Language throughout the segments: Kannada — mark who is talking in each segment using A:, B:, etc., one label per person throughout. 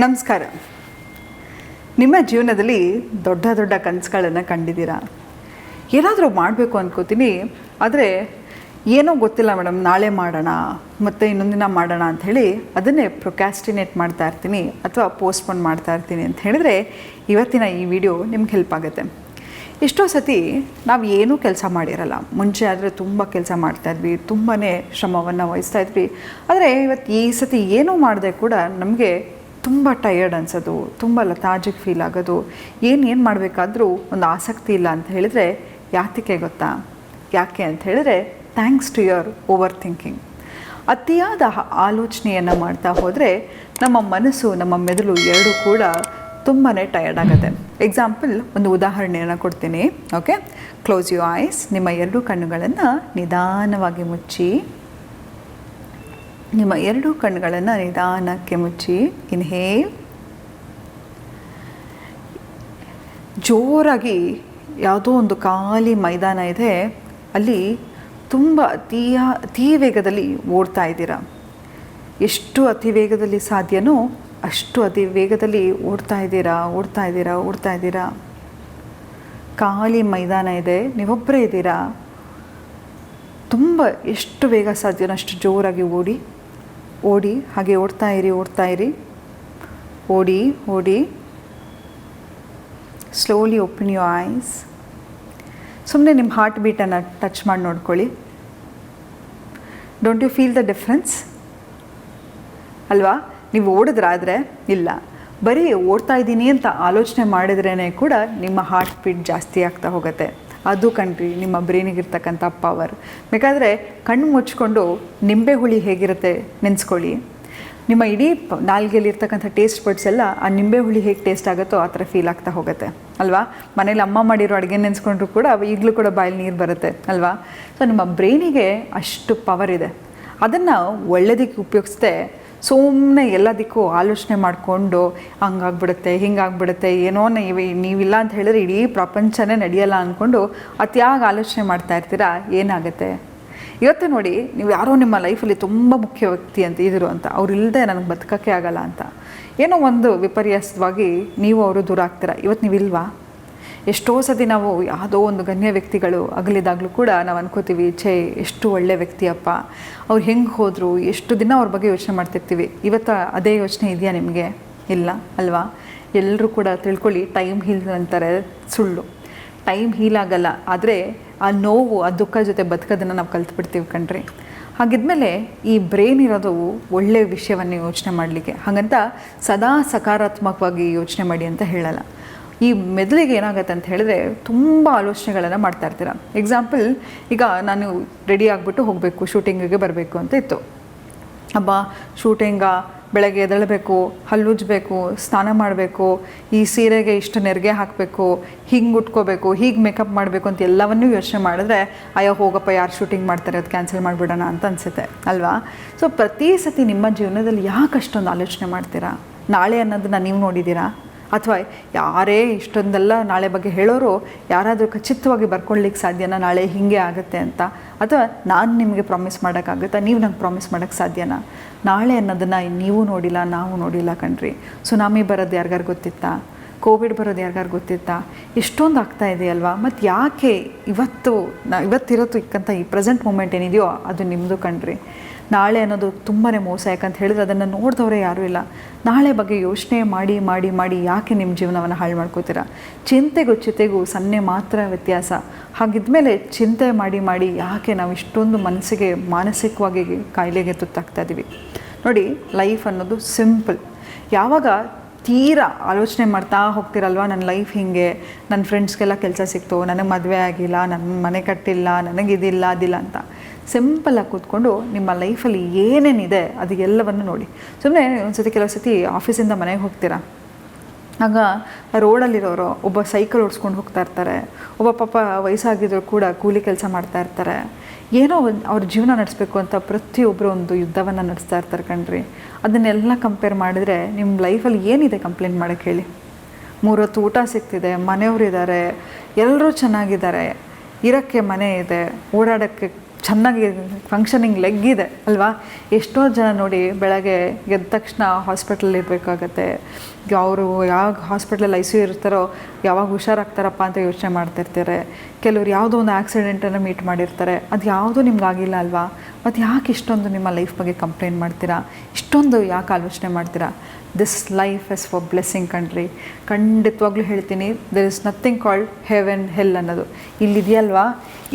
A: ನಮಸ್ಕಾರ. ನಿಮ್ಮ ಜೀವನದಲ್ಲಿ ದೊಡ್ಡ ದೊಡ್ಡ ಕನಸುಗಳನ್ನು ಕಂಡಿದ್ದೀರಾ? ಏನಾದರೂ ಮಾಡಬೇಕು ಅಂದ್ಕೋತೀನಿ, ಆದರೆ ಏನೋ ಗೊತ್ತಿಲ್ಲ ಮೇಡಮ್, ನಾಳೆ ಮಾಡೋಣ ಮತ್ತು ಇನ್ನೊಂದಿನ ಮಾಡೋಣ ಅಂಥೇಳಿ ಅದನ್ನೇ ಪ್ರೊಕ್ಯಾಸ್ಟಿನೇಟ್ ಮಾಡ್ತಾ ಇರ್ತೀನಿ ಅಥವಾ ಪೋಸ್ಟ್ಪೋನ್ ಮಾಡ್ತಾ ಇರ್ತೀನಿ ಅಂತ ಹೇಳಿದ್ರೆ ಇವತ್ತಿನ ಈ ವಿಡಿಯೋ ನಿಮ್ಗೆ ಹೆಲ್ಪ್ ಆಗುತ್ತೆ. ಎಷ್ಟೋ ಸತಿ ನಾವು ಏನೂ ಕೆಲಸ ಮಾಡಿರಲ್ಲ. ಮುಂಚೆ ಆದರೆ ತುಂಬ ಕೆಲಸ ಮಾಡ್ತಾಯಿದ್ವಿ, ತುಂಬಾ ಶ್ರಮವನ್ನು ವಹಿಸ್ತಾಯಿದ್ವಿ. ಆದರೆ ಇವತ್ತು ಈ ಸತಿ ಏನೂ ಮಾಡದೆ ಕೂಡ ನಮಗೆ ತುಂಬ ಟಯರ್ಡ್ ಅನಿಸೋದು, ತುಂಬ ಲತಾಜಿಕ್ ಫೀಲ್ ಆಗೋದು, ಏನು ಮಾಡಬೇಕಾದ್ರೂ ಒಂದು ಆಸಕ್ತಿ ಇಲ್ಲ ಅಂತ ಹೇಳಿದರೆ ಯಾತಕ್ಕೆ ಗೊತ್ತಾ? ಯಾಕೆ ಅಂತ ಹೇಳಿದ್ರೆ thanks to your overthinking. ಅತಿಯಾದ ಆಲೋಚನೆಯನ್ನು ಮಾಡ್ತಾ ಹೋದರೆ ನಮ್ಮ ಮನಸ್ಸು, ನಮ್ಮ ಮೆದುಳು ಎರಡೂ ಕೂಡ ತುಂಬಾ ಟಯರ್ಡ್ ಆಗುತ್ತೆ. ಎಕ್ಸಾಂಪಲ್, ಒಂದು ಉದಾಹರಣೆಯನ್ನು ಕೊಡ್ತೀನಿ. Okay, close your eyes. ನಿಮ್ಮ ಎರಡೂ ಕಣ್ಣುಗಳನ್ನು ನಿಧಾನವಾಗಿ ಮುಚ್ಚಿ, ನಿಮ್ಮ ಎರಡೂ ಕಣ್ಣುಗಳನ್ನು ನಿಧಾನಕ್ಕೆ ಮುಚ್ಚಿ. ಇನ್ಹೇಲ್. ಜೋರಾಗಿ ಯಾವುದೋ ಒಂದು ಖಾಲಿ ಮೈದಾನ ಇದೆ, ಅಲ್ಲಿ ತುಂಬ ಅತಿ ವೇಗದಲ್ಲಿ ಓಡ್ತಾ ಇದ್ದೀರಾ. ಎಷ್ಟು ಅತಿ ವೇಗದಲ್ಲಿ ಸಾಧ್ಯನೋ ಅಷ್ಟು ಅತಿ ವೇಗದಲ್ಲಿ ಓಡ್ತಾ ಇದ್ದೀರಾ. ಖಾಲಿ ಮೈದಾನ ಇದೆ, ನೀವೊಬ್ಬರೇ ಇದ್ದೀರಾ. ತುಂಬ ಎಷ್ಟು ಬೇಗ ಸಾಧ್ಯನೋ ಅಷ್ಟು ಜೋರಾಗಿ ಓಡಿ ಹಾಗೆ ಓಡ್ತಾ ಇರಿ. ಓಡಿ. Slowly open your eyes. ಸುಮ್ಮನೆ ನಿಮ್ಮ ಹಾರ್ಟ್ ಬೀಟನ್ನು ಟಚ್ ಮಾಡಿ ನೋಡ್ಕೊಳ್ಳಿ. Don't you feel the difference? ಅಲ್ವಾ? ನೀವು ಓಡಿದ್ರಾದರೆ ಇಲ್ಲ, ಬರೀ ಓಡ್ತಾ ಇದ್ದೀನಿ ಅಂತ ಆಲೋಚನೆ ಮಾಡಿದ್ರೇ ಕೂಡ ನಿಮ್ಮ ಹಾರ್ಟ್ ಬೀಟ್ ಜಾಸ್ತಿ ಆಗ್ತಾ ಹೋಗುತ್ತೆ. ಅದು ಕಣ್ರಿ ನಿಮ್ಮ ಬ್ರೈನಿಗಿರ್ತಕ್ಕಂಥ ಪವರ್. ಬೇಕಾದರೆ ಕಣ್ಣು ಮುಚ್ಕೊಂಡು ನಿಂಬೆ ಹುಳಿ ಹೇಗಿರುತ್ತೆ ನೆನೆಸ್ಕೊಳ್ಳಿ. ನಿಮ್ಮ ಇಡೀ ನಾಲ್ಗೆಲಿರ್ತಕ್ಕಂಥ ಟೇಸ್ಟ್ ಬಡ್ಸ್ ಎಲ್ಲ ಆ ನಿಂಬೆ ಹುಳಿ ಹೇಗೆ ಟೇಸ್ಟ್ ಆಗುತ್ತೋ ಆ ಥರ ಫೀಲ್ ಆಗ್ತಾ ಹೋಗುತ್ತೆ ಅಲ್ವಾ? ಮನೇಲಿ ಅಮ್ಮ ಮಾಡಿರೋ ಅಡುಗೆ ನೆನೆಸ್ಕೊಂಡ್ರು ಕೂಡ ಈಗಲೂ ಕೂಡ ಬಾಯಲ್ಲಿ ನೀರು ಬರುತ್ತೆ ಅಲ್ವಾ? ಸೊ ನಿಮ್ಮ ಬ್ರೈನಿಗೆ ಅಷ್ಟು ಪವರ್ ಇದೆ. ಅದನ್ನು ಒಳ್ಳೆಯದಕ್ಕೆ ಉಪಯೋಗಿಸ್ದೆ ಸುಮ್ಮನೆ ಎಲ್ಲದಕ್ಕೂ ಆಲೋಚನೆ ಮಾಡಿಕೊಂಡು ಹಂಗಾಗ್ಬಿಡುತ್ತೆ, ಹಿಂಗಾಗ್ಬಿಡುತ್ತೆ, ಏನೋ ನೀವಿಲ್ಲ ಅಂತ ಹೇಳಿದ್ರೆ ಇಡೀ ಪ್ರಪಂಚನೇ ನಡೆಯಲ್ಲ ಅಂದ್ಕೊಂಡು ಅತಿಯಾಗಿ ಆಲೋಚನೆ ಮಾಡ್ತಾ ಇರ್ತೀರಾ. ಏನಾಗುತ್ತೆ? ಇವತ್ತು ನೋಡಿ, ನೀವು ಯಾರೋ ನಿಮ್ಮ ಲೈಫಲ್ಲಿ ತುಂಬ ಮುಖ್ಯ ವ್ಯಕ್ತಿ ಅಂತ ಇದ್ರು ಅಂತ, ಅವ್ರಿಲ್ಲದೆ ನನಗೆ ಬದುಕೋಕ್ಕೆ ಆಗಲ್ಲ ಅಂತ ಏನೋ ಒಂದು ವಿಪರ್ಯಾಸವಾಗಿ ನೀವು ಅವರು ದೂರ ಆಗ್ತೀರಾ. ಇವತ್ತು ನೀವಿಲ್ವಾ? ಎಷ್ಟೋ ಸತಿ ನಾವು ಯಾವುದೋ ಒಂದು ಗಣ್ಯ ವ್ಯಕ್ತಿಗಳು ಅಗಲಿದಾಗಲೂ ಕೂಡ ನಾವು ಅನ್ಕೋತೀವಿ, ಎಷ್ಟು ಒಳ್ಳೆ ವ್ಯಕ್ತಿಯಪ್ಪ, ಅವ್ರು ಹೆಂಗೆ ಹೋದರು, ಎಷ್ಟು ದಿನ ಅವ್ರ ಬಗ್ಗೆ ಯೋಚನೆ ಮಾಡ್ತಿರ್ತೀವಿ. ಇವತ್ತು ಅದೇ ಯೋಚನೆ ಇದೆಯಾ ನಿಮಗೆ? ಇಲ್ಲ ಅಲ್ವಾ? ಎಲ್ಲರೂ ಕೂಡ ತಿಳ್ಕೊಳ್ಳಿ, ಟೈಮ್ ಹೀಲ್ ಅಂತಾರೆ, ಸುಳ್ಳು. ಟೈಮ್ ಹೀಲ್ ಆಗಲ್ಲ, ಆದರೆ ಆ ನೋವು, ಆ ದುಃಖ ಜೊತೆ ಬದುಕೋದನ್ನು ನಾವು ಕಲ್ತ್ಬಿಡ್ತೀವಿ ಕಣ್ರಿ. ಹಾಗಿದ್ಮೇಲೆ ಈ ಬ್ರೈನ್ ಇರೋದು ಒಳ್ಳೆಯ ವಿಷಯವನ್ನು ಯೋಚನೆ ಮಾಡಲಿಕ್ಕೆ. ಹಾಗಂತ ಸದಾ ಸಕಾರಾತ್ಮಕವಾಗಿ ಯೋಚನೆ ಮಾಡಿ ಅಂತ ಹೇಳಲ್ಲ. ಈ ಮೆದುಳಿಗೆ ಏನಾಗುತ್ತೆ ಅಂತ ಹೇಳಿದ್ರೆ ತುಂಬ ಆಲೋಚನೆಗಳನ್ನು ಮಾಡ್ತಾ ಇರ್ತೀರ. ಎಕ್ಸಾಂಪಲ್, ಈಗ ನಾನು ರೆಡಿ ಆಗಿಬಿಟ್ಟು ಹೋಗಬೇಕು, ಶೂಟಿಂಗಿಗೆ ಬರಬೇಕು ಅಂತ ಇತ್ತು. ಶೂಟಿಂಗ ಬೆಳಗ್ಗೆ ಎದ್ದೇಳಬೇಕು, ಹಲ್ಲುಜ್ಜಬೇಕು, ಸ್ನಾನ ಮಾಡಬೇಕು, ಈ ಸೀರೆಗೆ ಇಷ್ಟು ನೆರಿಗೆ ಹಾಕಬೇಕು, ಹಿಂಗೆ ಉಟ್ಕೋಬೇಕು, ಹೀಗೆ ಮೇಕಪ್ ಮಾಡಬೇಕು ಅಂತ ಎಲ್ಲವನ್ನೂ ಯೋಚನೆ ಮಾಡಿದ್ರೆ ಅಯ್ಯೋ ಹೋಗಪ್ಪ, ಯಾರು ಶೂಟಿಂಗ್ ಮಾಡ್ತಾರೆ, ಅದು ಕ್ಯಾನ್ಸಲ್ ಮಾಡಿಬಿಡೋಣ ಅಂತ ಅನಿಸುತ್ತೆ ಅಲ್ವಾ? ಸೊ ಪ್ರತಿ ಸತಿ ನಿಮ್ಮ ಜೀವನದಲ್ಲಿ ಯಾಕೆ ಅಷ್ಟೊಂದು ಆಲೋಚನೆ ಮಾಡ್ತೀರಾ? ನಾಳೆ ಅನ್ನೋದನ್ನು ನೀವು ನೋಡಿದ್ದೀರಾ? ಅಥವಾ ಯಾರೇ ಇಷ್ಟೊಂದೆಲ್ಲ ನಾಳೆ ಬಗ್ಗೆ ಹೇಳೋರು ಯಾರಾದರೂ ಖಚಿತವಾಗಿ ಬರ್ಕೊಳ್ಳಿಕ್ಕೆ ಸಾಧ್ಯನಾ ನಾಳೆ ಹೀಗೆ ಆಗುತ್ತೆ ಅಂತ? ಅಥವಾ ನಾನು ನಿಮಗೆ ಪ್ರಾಮಿಸ್ ಮಾಡೋಕ್ಕಾಗುತ್ತಾ? ನೀವು ನಂಗೆ ಪ್ರಾಮಿಸ್ ಮಾಡೋಕ್ಕೆ ಸಾಧ್ಯನಾ? ನಾಳೆ ಅನ್ನೋದನ್ನು ನೀವು ನೋಡಿಲ್ಲ, ನಾವು ನೋಡಿಲ್ಲ ಕಣ್ರಿ. ಸುನಾಮಿ ಬರೋದು ಯಾರಿಗಾರು ಗೊತ್ತಿತ್ತಾ? ಕೋವಿಡ್ ಬರೋದು ಯಾರಿಗಾರು ಗೊತ್ತಿತ್ತಾ? ಎಷ್ಟೊಂದು ಆಗ್ತಾ ಇದೆಯಲ್ವಾ? ಮತ್ತು ಯಾಕೆ ಇವತ್ತಿರೋದು ಇಕ್ಕಂಥ ಈ ಪ್ರೆಸೆಂಟ್ ಮೂಮೆಂಟ್ ಏನಿದೆಯೋ ಅದು ನಿಮ್ಮದು ಕಣ್ರಿ. ನಾಳೆ ಅನ್ನೋದು ತುಂಬಾ ಮೋಸ. ಯಾಕಂತ ಹೇಳಿದ್ರೆ ಅದನ್ನು ನೋಡಿದವರೇ ಯಾರೂ ಇಲ್ಲ. ನಾಳೆ ಬಗ್ಗೆ ಯೋಚನೆ ಮಾಡಿ ಯಾಕೆ ನಿಮ್ಮ ಜೀವನವನ್ನು ಹಾಳು ಮಾಡ್ಕೋತೀರಾ? ಚಿಂತೆಗೂ ಸನ್ನೆ ಮಾತ್ರ ವ್ಯತ್ಯಾಸ. ಹಾಗಿದ್ಮೇಲೆ ಚಿಂತೆ ಮಾಡಿ ಯಾಕೆ ನಾವು ಇಷ್ಟೊಂದು ಮನಸ್ಸಿಗೆ ಮಾನಸಿಕವಾಗಿ ಕಾಯಿಲೆಗೆ ತುತ್ತಾಗ್ತಾ ಇದ್ದೀವಿ? ನೋಡಿ, ಲೈಫ್ ಅನ್ನೋದು ಸಿಂಪಲ್. ಯಾವಾಗ ತೀರಾ ಆಲೋಚನೆ ಮಾಡ್ತಾ ಹೋಗ್ತಿರಲ್ವ, ನನ್ನ ಲೈಫ್ ಹೀಗೆ, ನನ್ನ ಫ್ರೆಂಡ್ಸ್ಗೆಲ್ಲ ಕೆಲಸ ಸಿಕ್ತು, ನನಗೆ ಮದುವೆ ಆಗಿಲ್ಲ, ನನ್ನ ಮನೆ ಕಟ್ಟಿಲ್ಲ, ನನಗಿದಿಲ್ಲ ಅದಿಲ್ಲ ಅಂತ ಸಿಂಪಲ್ಲಾಗಿ ಕೂತ್ಕೊಂಡು ನಿಮ್ಮ ಲೈಫಲ್ಲಿ ಏನೇನಿದೆ ಅದು ಎಲ್ಲವನ್ನು ನೋಡಿ. ಸುಮ್ಮನೆ ಕೆಲವು ಸತಿ ಆಫೀಸಿಂದ ಮನೆಗೆ ಹೋಗ್ತೀರಾ, ಆಗ ರೋಡಲ್ಲಿರೋರು ಒಬ್ಬ ಸೈಕಲ್ ಓಡಿಸ್ಕೊಂಡು ಹೋಗ್ತಾ ಇರ್ತಾರೆ, ಒಬ್ಬ ಪಾಪ ವಯಸ್ಸಾಗಿದ್ರು ಕೂಡ ಕೂಲಿ ಕೆಲಸ ಮಾಡ್ತಾ ಇರ್ತಾರೆ. ಏನೋ ಅವ್ರ ಜೀವನ ನಡೆಸಬೇಕು ಅಂತ ಪ್ರತಿಯೊಬ್ಬರು ಒಂದು ಯುದ್ಧವನ್ನು ನಡೆಸ್ತಾ ಇರ್ತಾರೆ ಕಣ್ರಿ. ಅದನ್ನೆಲ್ಲ ಕಂಪೇರ್ ಮಾಡಿದರೆ ನಿಮ್ಮ ಲೈಫಲ್ಲಿ ಏನಿದೆ ಕಂಪ್ಲೇಂಟ್ ಮಾಡೋಕ್ಕೆ ಹೇಳಿ? 3 ಹೊತ್ತು ಊಟ ಸಿಗ್ತಿದೆ, ಮನೆಯವರಿದ್ದಾರೆ, ಎಲ್ಲರೂ ಚೆನ್ನಾಗಿದ್ದಾರೆ, ಇರೋಕ್ಕೆ ಮನೆ ಇದೆ, ಓಡಾಡೋಕ್ಕೆ ಚೆನ್ನಾಗಿ ಫಂಕ್ಷನಿಂಗ್ ಲೆಗ್ ಇದೆ ಅಲ್ವಾ. ಎಷ್ಟೋ ಜನ ನೋಡಿ ಬೆಳಗ್ಗೆ ಎದ್ದ ತಕ್ಷಣ ಹಾಸ್ಪಿಟ್ಲಲ್ಲಿ ಇರಬೇಕಾಗತ್ತೆ, ಅವರು ಯಾವ ಹಾಸ್ಪಿಟ್ಲಲ್ಲಿ ICU ಇರ್ತಾರೋ ಯಾವಾಗ ಹುಷಾರಾಗ್ತಾರಪ್ಪ ಅಂತ ಯೋಚನೆ ಮಾಡ್ತಿರ್ತಾರೆ. ಕೆಲವ್ರು ಯಾವುದೋ ಒಂದು ಆಕ್ಸಿಡೆಂಟನ್ನು ಮೀಟ್ ಮಾಡಿರ್ತಾರೆ, ಅದು ಯಾವುದೂ ನಿಮ್ಗೆ ಆಗಿಲ್ಲ ಅಲ್ವಾ. ಮತ್ತು ಯಾಕೆ ಇಷ್ಟೊಂದು ನಿಮ್ಮ ಲೈಫ್ ಬಗ್ಗೆ ಕಂಪ್ಲೇಂಟ್ ಮಾಡ್ತೀರಾ, ಇಷ್ಟೊಂದು ಯಾಕೆ ಆಲೋಚನೆ ಮಾಡ್ತೀರಾ. This life is for blessing ಕಣ್ರಿ. ಖಂಡಿತವಾಗ್ಲೂ ಹೇಳ್ತೀನಿ, there is nothing called heaven hell ಅನ್ನೋದು ಇಲ್ಲಿದೆಯಲ್ವಾ.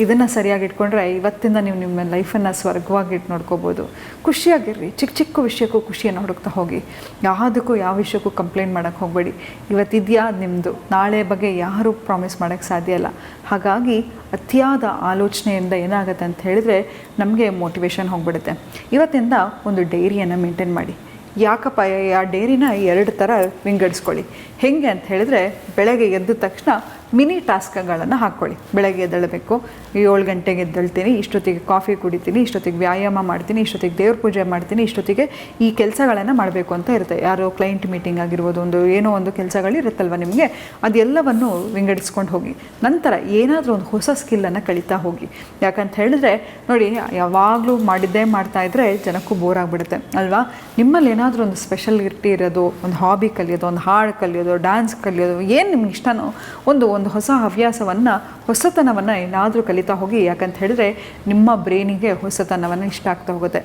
A: ಇದನ್ನು ಸರಿಯಾಗಿ ಇಟ್ಕೊಂಡ್ರೆ ಇವತ್ತಿಂದ ನೀವು ನಿಮ್ಮ ಲೈಫನ್ನು ಸ್ವರ್ಗವಾಗಿ ಇಟ್ಟು ನೋಡ್ಕೋಬೋದು. ಖುಷಿಯಾಗಿರ್ರಿ, ಚಿಕ್ಕ ಚಿಕ್ಕ ವಿಷಯಕ್ಕೂ ಖುಷಿಯನ್ನು ಹುಡುಕ್ತಾ ಹೋಗಿ, ಯಾವುದಕ್ಕೂ ಯಾವ ವಿಷಯಕ್ಕೂ ಕಂಪ್ಲೇಂಟ್ ಮಾಡೋಕ್ಕೆ ಹೋಗಬೇಡಿ. ಇವತ್ತಿದೆಯಾ ಅದು ನಿಮ್ಮದು, ನಾಳೆ ಬಗ್ಗೆ ಯಾರೂ ಪ್ರಾಮಿಸ್ ಮಾಡೋಕ್ಕೆ ಸಾಧ್ಯ ಇಲ್ಲ. ಹಾಗಾಗಿ ಅತಿಯಾದ ಆಲೋಚನೆಯಿಂದ ಏನಾಗುತ್ತೆ ಅಂತ ಹೇಳಿದರೆ ನಮಗೆ ಮೋಟಿವೇಶನ್ ಹೋಗಿಬಿಡುತ್ತೆ. ಇವತ್ತಿಂದ ಒಂದು ಡೈರಿಯನ್ನು ಮೇಂಟೈನ್ ಮಾಡಿ. ಯಾಕಪ್ಪ, ಆ ಡೈರಿನ 2 ಥರ ವಿಂಗಡಿಸ್ಕೊಳ್ಳಿ. ಹೇಗೆ ಅಂತ ಹೇಳಿದ್ರೆ, ಬೆಳಗ್ಗೆ ಎದ್ದ ತಕ್ಷಣ ಮಿನಿ ಟಾಸ್ಕ್ಗಳನ್ನು ಹಾಕ್ಕೊಳ್ಳಿ. ಬೆಳಗ್ಗೆ ಎದ್ದೇಳಬೇಕು, 7 ಗಂಟೆಗೆ ಎದ್ದೇಳ್ತೀನಿ, ಇಷ್ಟೊತ್ತಿಗೆ ಕಾಫಿ ಕುಡಿತೀನಿ, ಇಷ್ಟೊತ್ತಿಗೆ ವ್ಯಾಯಾಮ ಮಾಡ್ತೀನಿ, ಇಷ್ಟೊತ್ತಿಗೆ ದೇವ್ರ ಪೂಜೆ ಮಾಡ್ತೀನಿ, ಇಷ್ಟೊತ್ತಿಗೆ ಈ ಕೆಲಸಗಳನ್ನು ಮಾಡಬೇಕು ಅಂತ ಇರುತ್ತೆ. ಯಾರೋ ಕ್ಲೈಂಟ್ ಮೀಟಿಂಗ್ ಆಗಿರ್ಬೋದು, ಏನೋ ಒಂದು ಕೆಲಸಗಳಿರುತ್ತಲ್ವ ನಿಮಗೆ, ಅದೆಲ್ಲವನ್ನು ವಿಂಗಡಿಸ್ಕೊಂಡು ಹೋಗಿ. ನಂತರ ಏನಾದರೂ ಒಂದು ಹೊಸ ಸ್ಕಿಲ್ಲನ್ನು ಕಲಿತಾ ಹೋಗಿ. ಯಾಕಂತ ಹೇಳಿದ್ರೆ ನೋಡಿ, ಯಾವಾಗಲೂ ಮಾಡಿದ್ದೇ ಮಾಡ್ತಾಯಿದ್ರೆ ಜನಕ್ಕೂ ಬೋರ್ ಆಗಿಬಿಡುತ್ತೆ ಅಲ್ವಾ. ನಿಮ್ಮಲ್ಲಿ ಏನಾದರೂ ಒಂದು ಸ್ಪೆಷಲಿಟಿ ಇರೋದು, ಒಂದು ಹಾಬಿ ಕಲಿಯೋದು, ಒಂದು ಹಾಡು ಕಲಿಯೋದು, ಡ್ಯಾನ್ಸ್ ಕಲಿಯೋದು, ಏನು ನಿಮ್ಗೆ ಇಷ್ಟನೋ ಒಂದು ಹೊಸ ಹವ್ಯಾಸವನ್ನು, ಹೊಸತನವನ್ನು ಏನಾದರೂ ಕಲಿತಾ ಹೋಗಿ. ಯಾಕಂತ ಹೇಳಿದ್ರೆ ನಿಮ್ಮ ಬ್ರೈನಿಗೆ ಹೊಸತನವನ್ನು ಇಷ್ಟ ಆಗ್ತಾ ಹೋಗುತ್ತೆ.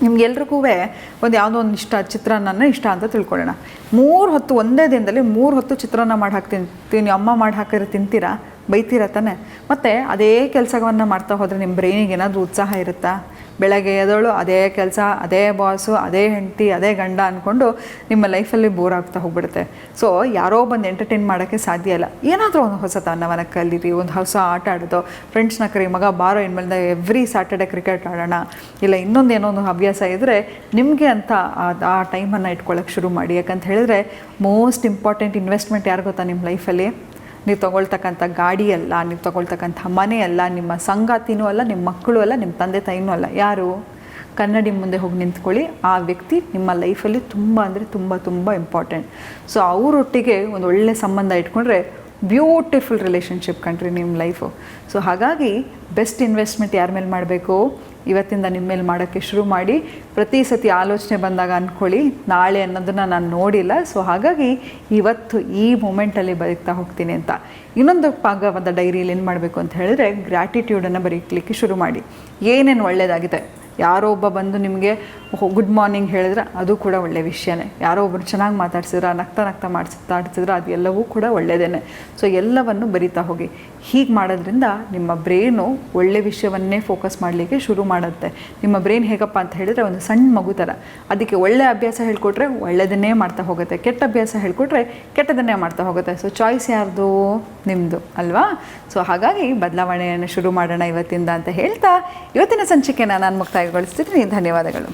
A: ನಿಮ್ಗೆಲ್ರಿಗೂ ಒಂದು ಯಾವುದೋ ಒಂದು ಚಿತ್ರಾನ್ನ ಇಷ್ಟ ಅಂತ ತಿಳ್ಕೊಳ್ಳೋಣ. 3 ಹೊತ್ತು ಒಂದೇ ದಿನದಲ್ಲಿ 3 ಹೊತ್ತು ಚಿತ್ರಾನ್ನ ಮಾಡಿ ಹಾಕ್ತೀನಿ, ಅಮ್ಮ ಮಾಡಿ ಹಾಕಿದ್ರೆ ತಿಂತೀರಾ, ಬೈತೀರ ತಾನೆ. ಮತ್ತು ಅದೇ ಕೆಲಸವನ್ನು ಮಾಡ್ತಾ ಹೋದರೆ ನಿಮ್ಮ ಬ್ರೈನಿಗೆ ಏನಾದರೂ ಉತ್ಸಾಹ ಇರುತ್ತಾ. ಬೆಳಗ್ಗೆ ಎದೋಳು ಅದೇ ಕೆಲಸ, ಅದೇ ಬಾಸು, ಅದೇ ಹೆಂಡತಿ, ಅದೇ ಗಂಡ ಅಂದ್ಕೊಂಡು ನಿಮ್ಮ ಲೈಫಲ್ಲಿ ಬೋರ್ ಆಗ್ತಾ ಹೋಗ್ಬಿಡುತ್ತೆ. ಸೊ ಯಾರೋ ಬಂದು ಎಂಟರ್ಟೈನ್ ಮಾಡೋಕ್ಕೆ ಸಾಧ್ಯ ಇಲ್ಲ. ಏನಾದರೂ ಒಂದು ಹೊಸತನವನ್ನು ಕಲೀರಿ, ಒಂದು ಹೊಸ ಆಟ ಆಡೋದು, ಫ್ರೆಂಡ್ಸ್ನ ಕರಿ, ಮಗ ಬಾರೋ ಇನ್ಮೇಲೆ ಎವ್ರಿ ಸ್ಯಾಟರ್ಡೆ ಕ್ರಿಕೆಟ್ ಆಡೋಣ, ಇಲ್ಲ ಇನ್ನೊಂದು ಏನೋ ಒಂದು ಹವ್ಯಾಸ ಇದ್ದರೆ ನಿಮಗೆ ಅಂತ ಆ ಟೈಮನ್ನು ಇಟ್ಕೊಳ್ಳೋಕ್ಕೆ ಶುರು ಮಾಡಿ. ಯಾಕಂತ ಹೇಳಿದ್ರೆ ಮೋಸ್ಟ್ ಇಂಪಾರ್ಟೆಂಟ್ ಇನ್ವೆಸ್ಟ್ಮೆಂಟ್ ಯಾರು ಗೊತ್ತಾ ನಿಮ್ಮ ಲೈಫಲ್ಲಿ? ನೀವು ತೊಗೊಳ್ತಕ್ಕಂಥ ಗಾಡಿ ಅಲ್ಲ, ನೀವು ತೊಗೊಳ್ತಕ್ಕಂಥ ಮನೆ ಅಲ್ಲ, ನಿಮ್ಮ ಸಂಗಾತಿನೂ ಅಲ್ಲ, ನಿಮ್ಮ ಮಕ್ಕಳು ಅಲ್ಲ, ನಿಮ್ಮ ತಂದೆ ತಾಯಿನೂ ಅಲ್ಲ. ಯಾರು? ಕನ್ನಡಿ ಮುಂದೆ ಹೋಗಿ ನಿಂತ್ಕೊಳ್ಳಿ. ಆ ವ್ಯಕ್ತಿ ನಿಮ್ಮ ಲೈಫಲ್ಲಿ ತುಂಬ ಅಂದರೆ ತುಂಬ ತುಂಬ ಇಂಪಾರ್ಟೆಂಟ್. ಸೊ ಅವರೊಟ್ಟಿಗೆ ಒಂದು ಒಳ್ಳೆ ಸಂಬಂಧ ಇಟ್ಕೊಂಡ್ರೆ ಬ್ಯೂಟಿಫುಲ್ ರಿಲೇಷನ್ಶಿಪ್ ಕಂಡ್ರಿ ನಿಮ್ಮ ಲೈಫು. ಸೊ ಹಾಗಾಗಿ ಬೆಸ್ಟ್ ಇನ್ವೆಸ್ಟ್ಮೆಂಟ್ ಯಾರ ಮೇಲೆ ಮಾಡಬೇಕು? ಇವತ್ತಿಂದ ನಿಮ್ಮ ಮೇಲೆ ಮಾಡೋಕ್ಕೆ ಶುರು ಮಾಡಿ. ಪ್ರತಿ ಸತಿ ಆಲೋಚನೆ ಬಂದಾಗ ಅಂದ್ಕೊಳ್ಳಿ, ನಾಳೆ ಅನ್ನೋದನ್ನು ನಾನು ನೋಡಿಲ್ಲ, ಸೊ ಹಾಗಾಗಿ ಇವತ್ತು ಈ ಮೂಮೆಂಟಲ್ಲಿ ಬರೀತಾ ಹೋಗ್ತೀನಿ ಅಂತ. ಇನ್ನೊಂದು ಭಾಗವಾದ ಡೈರಿಯಲ್ಲಿ ಏನು ಮಾಡಬೇಕು ಅಂತ ಹೇಳಿದ್ರೆ, ಗ್ರ್ಯಾಟಿಟ್ಯೂಡನ್ನು ಬರೀಲಿಕ್ಕೆ ಶುರು ಮಾಡಿ. ಏನೇನು ಒಳ್ಳೆಯದಾಗಿದೆ, ಯಾರೋ ಒಬ್ಬ ಬಂದು ನಿಮಗೆ ಗುಡ್ ಮಾರ್ನಿಂಗ್ ಹೇಳಿದ್ರೆ ಅದು ಕೂಡ ಒಳ್ಳೆಯ ವಿಷಯನೇ. ಯಾರೋ ಒಬ್ಬರು ಚೆನ್ನಾಗಿ ಮಾತಾಡ್ಸಿದ್ರೆ, ನಗ್ತಾ ಮಾತಾಡ್ಸಿದ್ರೆ ಅದು ಎಲ್ಲವೂ ಕೂಡ ಒಳ್ಳೆಯದೇ. ಸೊ ಎಲ್ಲವನ್ನು ಬರಿತಾ ಹೋಗಿ. ಹೀಗೆ ಮಾಡೋದ್ರಿಂದ ನಿಮ್ಮ ಬ್ರೈನು ಒಳ್ಳೆ ವಿಷಯವನ್ನೇ ಫೋಕಸ್ ಮಾಡಲಿಕ್ಕೆ ಶುರು ಮಾಡುತ್ತೆ. ನಿಮ್ಮ ಬ್ರೈನ್ ಹೇಗಪ್ಪ ಅಂತ ಹೇಳಿದ್ರೆ ಒಂದು ಸಣ್ಣ ಮಗು ಥರ. ಅದಕ್ಕೆ ಒಳ್ಳೆ ಅಭ್ಯಾಸ ಹೇಳ್ಕೊಟ್ರೆ ಒಳ್ಳೆಯದನ್ನೇ ಮಾಡ್ತಾ ಹೋಗುತ್ತೆ, ಕೆಟ್ಟ ಅಭ್ಯಾಸ ಹೇಳ್ಕೊಟ್ರೆ ಕೆಟ್ಟದನ್ನೇ ಮಾಡ್ತಾ ಹೋಗುತ್ತೆ. ಸೊ ಚಾಯ್ಸ್ ಯಾರ್ದು? ನಿಮ್ಮದು ಅಲ್ವಾ. ಸೊ ಹಾಗಾಗಿ ಬದಲಾವಣೆಯನ್ನು ಶುರು ಮಾಡೋಣ ಇವತ್ತಿಂದ ಅಂತ ಹೇಳ್ತಾ ಇವತ್ತಿನ ಸಂಚಿಕೆನ ನಾನು ಮುಕ್ತಾಯಗೊಳಿಸ್ತಿದ್ದೀನಿ. ಧನ್ಯವಾದಗಳು.